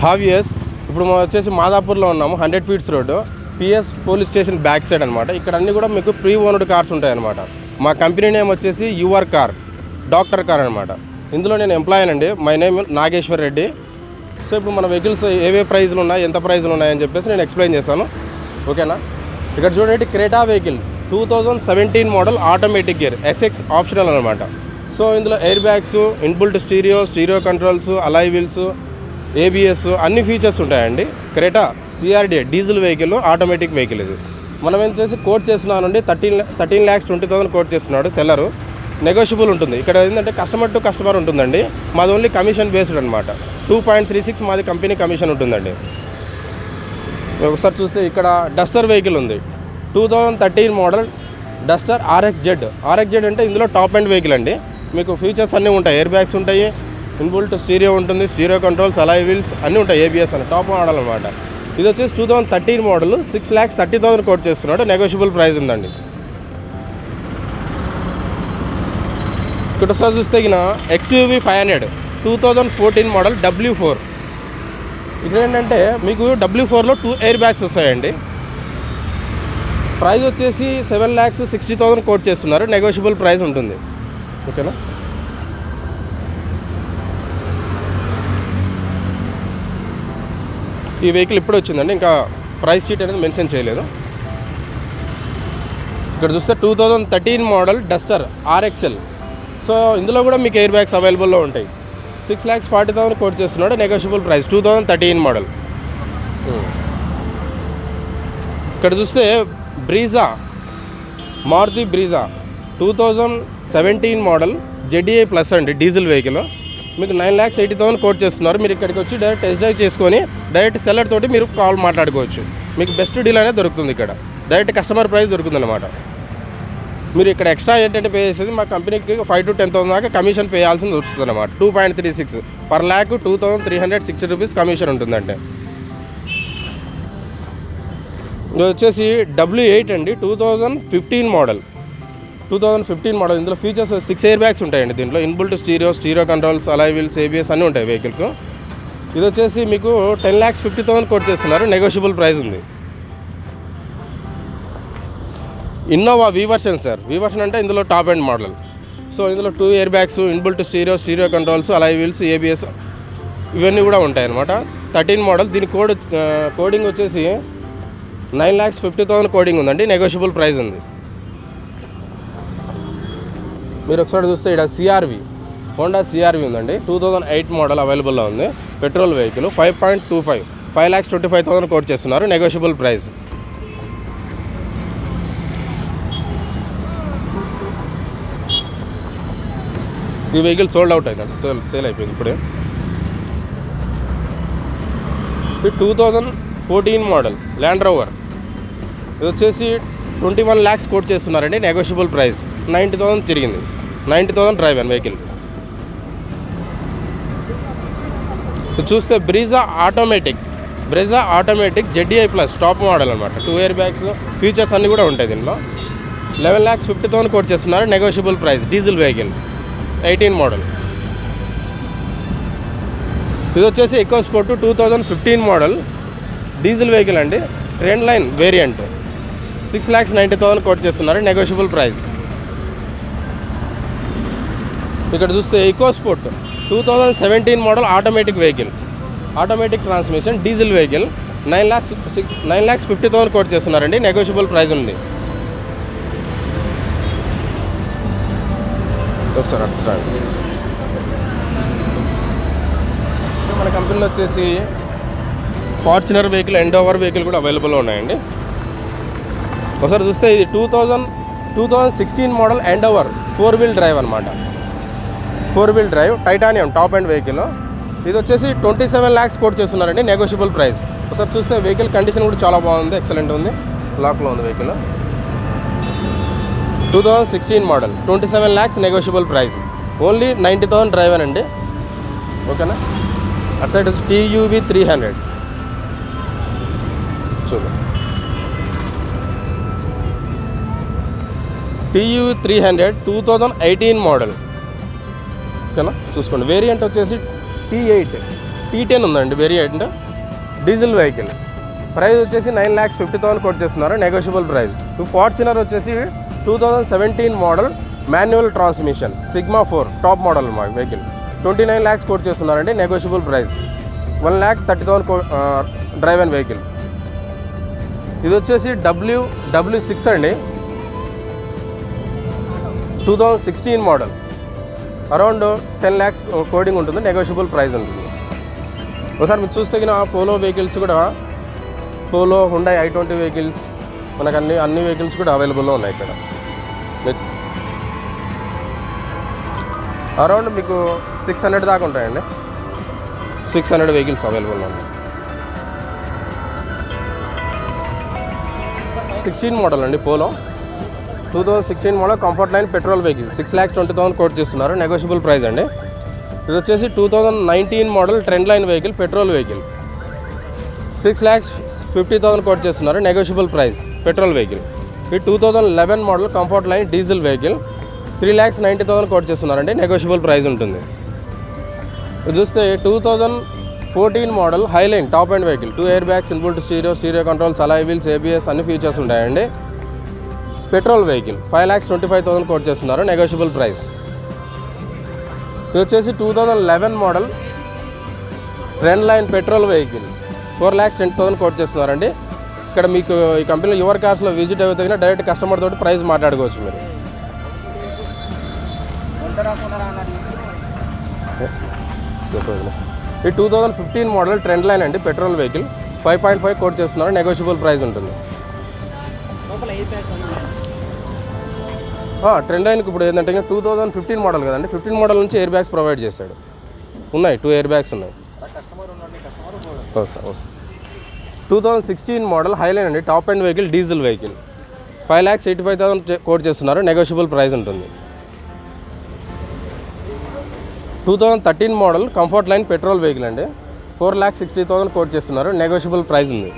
హావియస్ ఇప్పుడు మనం వచ్చేసి మాదాపూర్లో ఉన్నాము, 100 feets road, PS police station back side అనమాట. ఇక్కడ అన్నీ కూడా మీకు ప్రీ ఓన్డ్ కార్స్ ఉంటాయన్నమాట. మా కంపెనీ నేమ్ వచ్చేసి యువర్ కార్, డాక్టర్ కార్ అనమాట. ఇందులో నేను ఎంప్లాయీ అండి. My name Nageshwar Reddy. So ఇప్పుడు మన వెహికల్స్ ఏవే ప్రైజ్లు ఉన్నాయి, ఎంత ప్రైజ్లు ఉన్నాయని చెప్పేసి నేను ఎక్స్ప్లెయిన్ చేస్తాను, ఓకేనా. ఇక్కడ చూడండి, Creta vehicle 2017 model, automatic gear, SX optional అనమాట. సో ఇందులో air bags, inbuilt stereo controls, alloy wheels, ABS అన్ని ఫీచర్స్ ఉంటాయండి. Creta CRDA diesel vehicle, automatic vehicle. ఇది మనం ఏం చేసి కోట్ చేస్తున్నానండి, 13,20,000 కోట్ చేస్తున్నాడు సెల్లరు. నెగోషియబుల్ ఉంటుంది. ఇక్కడ ఏంటంటే కస్టమర్ టు కస్టమర్ ఉంటుందండి. మాది ఓన్లీ కమిషన్ బేస్డ్ అనమాట. 2.36 మాది కంపెనీ కమిషన్ ఉంటుందండి. ఒకసారి చూస్తే ఇక్కడ డస్టర్ వెహికల్ ఉంది, 2013 మోడల్ డస్టర్ ఆర్ఎక్స్ జెడ్ అంటే ఇందులో టాప్ ఎండ్ వెహికల్ అండి. మీకు ఫీచర్స్ అన్నీ ఉంటాయి, ఎయిర్ బ్యాగ్స్ ఉంటాయి, ఇన్బుల్ట్ స్టీరియో ఉంటుంది, స్టీరియో కంట్రోల్స్, అలాయ్ వీల్స్ అన్నీ ఉంటాయి, ఏబిఎస్ అని టాప్ మోడల్ అనమాట. ఇది వచ్చేసి 2013 మోడల్, 6,30,000 కోట్ చేస్తున్నాడు. నెగోషియబుల్ ప్రైస్ ఉందండి. ఇక్కడ ఒకసారి చూస్తే XUV 500 2014 మోడల్ W4. ఇక్కడ ఏంటంటే మీకు W4లో 2 ఎయిర్ బ్యాగ్స్ వస్తాయండి. ప్రైస్ వచ్చేసి 7,60,000 కోట్ చేస్తున్నారు. నెగోషియబుల్ ప్రైస్ ఉంటుంది, ఓకేనా. ఈ వెహికల్ ఇప్పుడు వచ్చిందండి, ఇంకా ప్రైస్ షీట్ అనేది మెన్షన్ చేయలేదు. ఇక్కడ చూస్తే 2013 మోడల్ డస్టర్ RXL. సో ఇందులో కూడా మీకు ఎయిర్ బ్యాగ్స్ అవైలబుల్లో ఉంటాయి. 6,40,000 కోట్ చేస్తున్నాడు. Negotiable price, 2013 model. ఇక్కడ చూస్తే Maruti Brezza 2017 model ZDI plus అండి, డీజిల్ వెహికల్. మీకు 9,80,000 కోట్ చేస్తున్నారు. మీరు ఇక్కడికి వచ్చి డైరెక్ట్ టెస్ట్ డ్రైవ్ చేసుకొని డైరెక్ట్ సెల్లర్ తోటి మీరు కాల్ మాట్లాడుకోవచ్చు. మీకు బెస్ట్ డీల్ అనేది దొరుకుతుంది. ఇక్కడ డైరెక్ట్ కస్టమర్ ప్రైస్ దొరుకుతుంది అనమాట. మీరు ఇక్కడ ఎక్స్ట్రా ఏంటంటే పే చేసేది మా కంపెనీకి 5,000 to 10,000 దాకా కమిషన్ పే చేయాల్సింది వస్తుంది అనమాట. 2.36 per lakh 2,360 రూపీస్ కమిషన్ ఉంటుందంటే. ఇది వచ్చేసి W8 అండి, 2015 మోడల్. ఇందులో ఫీచర్స్ 6 ఎయిర్ బ్యాగ్స్ ఉంటాయండి. దీంట్లో inbuilt stereo controls, alloy wheels, ABS అన్నీ ఉంటాయి వెహికల్కు. ఇది వచ్చేసి మీకు 10,50,000 కోట్ చేస్తున్నారు. నెగోషియబుల్ ప్రైస్ ఉంది. ఇన్నోవా వి వర్షన్ సార్. వి వర్షన్ అంటే ఇందులో టాప్ ఎండ్ మోడల్. సో ఇందులో 2 air bags, inbuilt stereo controls, alloy wheels, ABS ఇవన్నీ కూడా ఉంటాయి అనమాట. 13 మోడల్. దీని కోడింగ్ వచ్చేసి 9,50,000 కోడింగ్ ఉందండి. నెగోషియబుల్ ప్రైస్ ఉంది. మీరు ఒకసారి చూస్తే ఇక్కడ హోండా CRV ఉందండి, 2008 మోడల్ అవైలబుల్లో ఉంది. పెట్రోల్ వెహికల్, 5.25 5,25,000 కోట్ చేస్తున్నారు. Negotiable price. ఈ వెహికల్ సోల్డ్ అవుట్ అయిందండి, సేల్ అయిపోయింది ఇప్పుడే. 2014 మోడల్ ల్యాండ్ రోవర్. ఇది వచ్చేసి 21 lakhs కోట్ చేస్తున్నారండి. Negotiable price. 90,000 తిరిగింది. 90,000 డ్రైవ్ అండ్ వెహికల్. చూస్తే Brezza automatic ZDI plus top model అనమాట. 2 ఎయిర్ బ్యాగ్స్, ఫీచర్స్ అన్నీ కూడా ఉంటాయి దీనిలో. 11,50,000 కోట్ చేస్తున్నారు. Negotiable price. Diesel vehicle, 18 model. ఇది వచ్చేసి EcoSport 2015 మోడల్ డీజిల్ వెహికల్ అండి. ట్రెండ్ లైన్ వేరియంట్, 6,90,000 కోట్ చేస్తున్నారు. Negotiable price. ఇక్కడ చూస్తే EcoSport 2017 model automatic vehicle, automatic transmission, diesel vehicle, 9,50,000 quote చేస్తున్నారండి. నెగోషియబుల్ ప్రైస్ ఉంది. ఒకసారి అట్లా మన కంపెనీలో వచ్చేసి ఫార్చునర్ వెహికల్, ఎండోవర్ వెహికల్ కూడా అవైలబుల్లో ఉన్నాయండి. ఒకసారి చూస్తే ఇది 2016 మోడల్ ఎండోవర్ 4-wheel డ్రైవ్ అనమాట. 4-wheel drive titanium top end vehicle. ఇది వచ్చేసి 27 lakhs కోట్ చేస్తున్నారండి. Negotiable price. ఒకసారి చూస్తే వెహికల్ కండిషన్ కూడా చాలా బాగుంది, ఎక్సలెంట్ ఉంది, లాక్లో ఉంది vehicle. 2016 model, 27 lakhs negotiable price. Only 90,000 drive అండి, ఓకేనా. అటు సైడ్ వచ్చి TUV 300 చూడండి. TUV 300 2018 మోడల్, ఓకేనా. చూసుకోండి. వేరియంట్ వచ్చేసి T8 T10 ఉందండి వేరియంట్, డీజిల్ వెహికల్. ప్రైస్ వచ్చేసి 9,50,000 కోట్ చేస్తున్నారు, నెగోషియబుల్ ప్రైస్. ఫార్చునర్ వచ్చేసి 2017 model manual transmission sigma 4 top model మా వెహికల్ 29 lakhs కోట్ చేస్తున్నారండి, negotiable price. 1,30,000 drive and vehicle. ఇది వచ్చేసి W6 అండి, 2016 మోడల్, అరౌండ్ 10 lakhs కోడింగ్ ఉంటుంది, నెగోషియబుల్ ప్రైస్ ఉంటుంది. ఒకసారి మీరు చూస్తే పోలో వెహికల్స్ కూడా, పోలో హుండాయ్ i20 వెహికల్స్ మనకు అన్ని వెహికల్స్ కూడా అవైలబుల్లో ఉన్నాయి ఇక్కడ. అరౌండ్ మీకు 600 దాకా ఉంటాయండి, 600 వెహికల్స్ అవైలబుల్ ఉన్నాయి. 16 మోడల్ అండి Polo, 2016 model comfort line petrol vehicle, 6,20,000 quote చేస్తున్నారు, నెగోషియబుల్ ప్రైస్ అండి. ఇది వచ్చేసి 2019 model trend line vehicle petrol vehicle, 6,50,000 quote చేస్తున్నారు, నెగోషియబుల్ ప్రైస్ పెట్రోల్ వెహికల్. ఇది 2011 model comfort line diesel vehicle, 3,90,000 quote చేస్తున్నారండి, నెగోషియబుల్ ప్రైస్ ఉంటుంది. ఇది చూస్తే 2014 model highline top end vehicle, 2 air bags, inbuilt stereo controls, alloy wheels, ABS అన్ని features ఉంటాయండి, petrol vehicle, 5,25,000 coat చేస్తున్నారు, negotiable price. ఇది వచ్చేసి 2011 model trend line petrol vehicle, 4,10,000 quote చేస్తున్నారండి. ఇక్కడ మీకు ఈ కంపెనీలో యువర్ కార్స్లో విజిట్ అయితే డైరెక్ట్ కస్టమర్ తోటి ప్రైస్ మాట్లాడుకోవచ్చు మీరు. ఈ 2015 మోడల్ ట్రెండ్ లైన్ అండి పెట్రోల్ వెహికల్, 5.5 కోట్ చేస్తున్నారు, నెగోషియబుల్ ప్రైస్ ఉంటుంది. ట్రెండ్ లైన్కి ఇప్పుడు ఏంటంటే 2015 మోడల్ కదండి, 15 మోడల్ నుంచి ఎయిర్ బ్యాగ్స్ ప్రొవైడ్ చేశాడు, ఉన్నాయి 2 ఎయిర్ బ్యాగ్స్ ఉన్నాయి. 2016 మోడల్ హైలైన్ అండి top end vehicle diesel vehicle, 5,85,000 quote చేస్తున్నారు, నెగోషియబుల్ ప్రైస్ ఉంటుంది. 2013 model comfort line petrol vehicle అండి, 4,60,000 కోట్ చేస్తున్నారు, నెగోషియబుల్ ప్రైస్ ఉంది.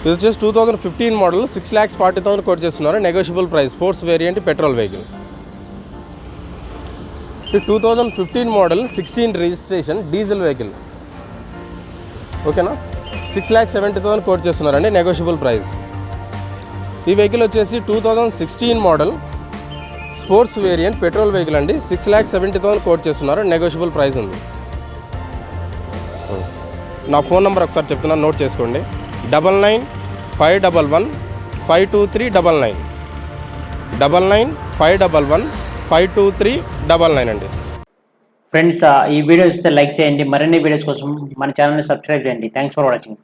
ఇది వచ్చేసి 2015 మోడల్ 6,40,000 కోట్ చేస్తున్నారు, negotiable price, sports variant petrol vehicle. 2015 model 16 registration diesel vehicle, ఓకేనా, 6,70,000 కోట్ చేస్తున్నారండి, నెగోషియబుల్ ప్రైస్. ఈ వెహికల్ వచ్చేసి 2016 model sports variant petrol vehicle అండి, 6,70,000 కోట్ చేస్తున్నారు, నెగోషియబుల్ ప్రైస్ ఉంది. నా ఫోన్ నెంబర్ ఒకసారి చెప్తున్నాను, నోట్ చేసుకోండి, 99,511,52399, 99,511,52399 అండి. ఫ్రెండ్స్, ఈ వీడియోస్ లైక్ చేయండి, మరిన్ని వీడియోస్ కోసం మన ఛానల్ని సబ్స్క్రైబ్ చేయండి. Thanks for watching.